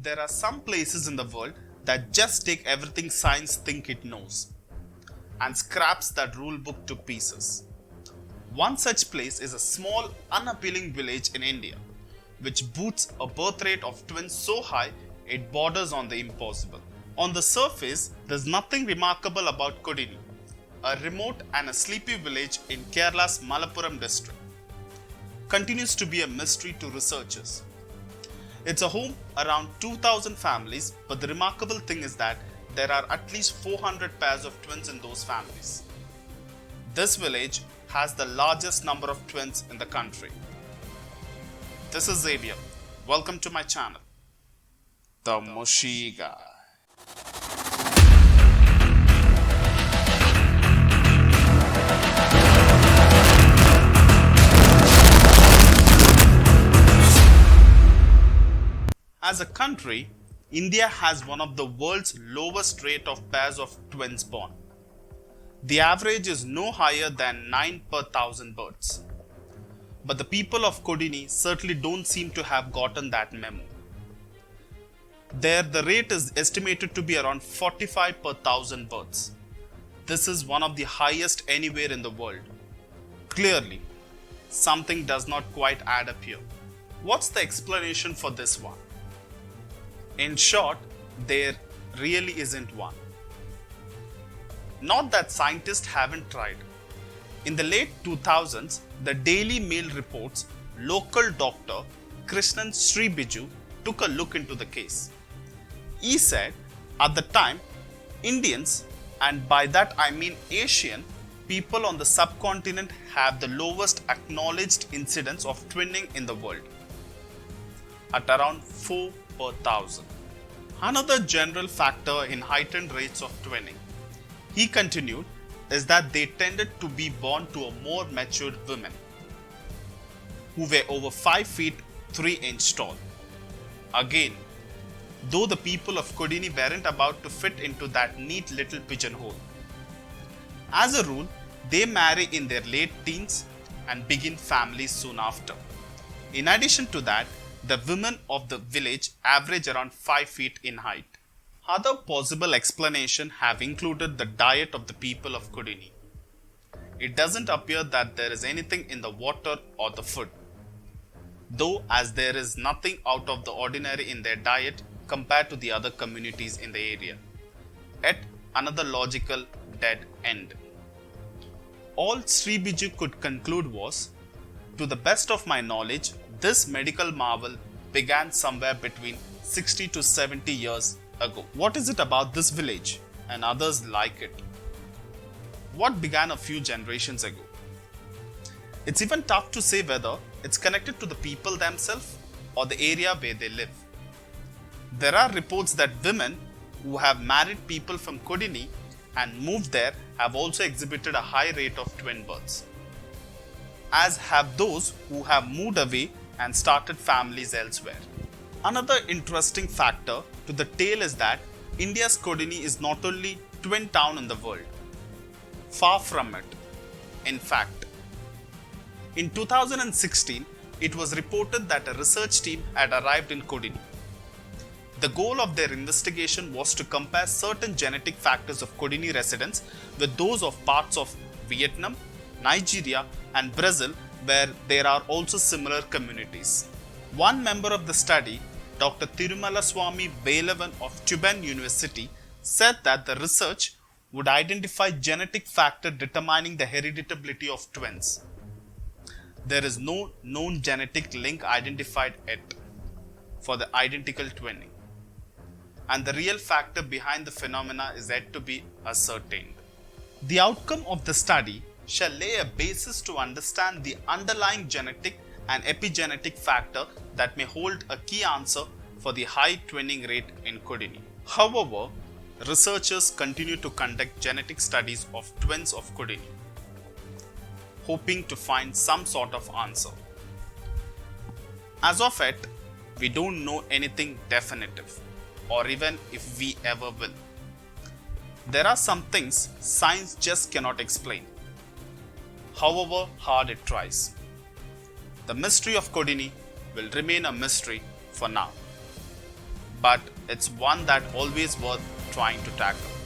There are some places in the world that just take everything science think it knows and scraps that rule book to pieces. One such place is a small, unappealing village in India, which boasts a birth rate of twins so high it borders on the impossible. On the surface, there's nothing remarkable about Kodini, a remote and a sleepy village in Kerala's Malappuram district. Continues to be a mystery to researchers. It's a home around 2000 families, but the remarkable thing is that there are at least 400 pairs of twins in those families. This village has the largest number of twins in the country. This is Xavier. Welcome to my channel, The Mushy Guy. As a country, India has one of the world's lowest rate of pairs of twins born. The average is no higher than 9 per thousand births. But the people of Kodini certainly don't seem to have gotten that memo. There, the rate is estimated to be around 45 per thousand births. This is one of the highest anywhere in the world. Clearly, something does not quite add up here. What's the explanation for this one? In short, there really isn't one. Not that scientists haven't tried. In the late 2000s, the Daily Mail reports local doctor Krishnan Sribiju took a look into the case. He said, at the time, Indians, and by that I mean Asian, people on the subcontinent have the lowest acknowledged incidence of twinning in the world, at around 4 per thousand. Another general factor in heightened rates of twinning, he continued, is that they tended to be born to a more matured women who were over 5 feet 3 inches tall. Again, though the people of Kodini weren't about to fit into that neat little pigeonhole. As a rule, they marry in their late teens and begin families soon after. In addition to that, the women of the village average around 5 feet in height. Other possible explanations have included the diet of the people of Kodini. It doesn't appear that there is anything in the water or the food, though as there is nothing out of the ordinary in their diet compared to the other communities in the area. Yet another logical dead end. All Sribiju could conclude was, to the best of my knowledge, this medical marvel began somewhere between 60 to 70 years ago. What is it about this village and others like it? What began a few generations ago? It's even tough to say whether it's connected to the people themselves or the area where they live. There are reports that women who have married people from Kodini and moved there have also exhibited a high rate of twin births, as have those who have moved away and started families elsewhere. Another interesting factor to the tale is that India's Kodini is not only twin town in the world. Far from it. In fact, in 2016, it was reported that a research team had arrived in Kodini. The goal of their investigation was to compare certain genetic factors of Kodini residents with those of parts of Vietnam, Nigeria, and Brazil, where there are also similar communities. One member of the study, Dr. Thirumalaswamy Velavan of Tuban University, said that the research would identify genetic factor determining the hereditability of twins. There is no known genetic link identified yet for the identical twinning, and the real factor behind the phenomena is yet to be ascertained. The outcome of the study shall lay a basis to understand the underlying genetic and epigenetic factor that may hold a key answer for the high twinning rate in Kodini. However, researchers continue to conduct genetic studies of twins of Kodini, hoping to find some sort of answer. As of yet, we don't know anything definitive, or even if we ever will. There are some things science just cannot explain, however hard it tries. The mystery of Kodini will remain a mystery for now. but it's one that always worth trying to tackle.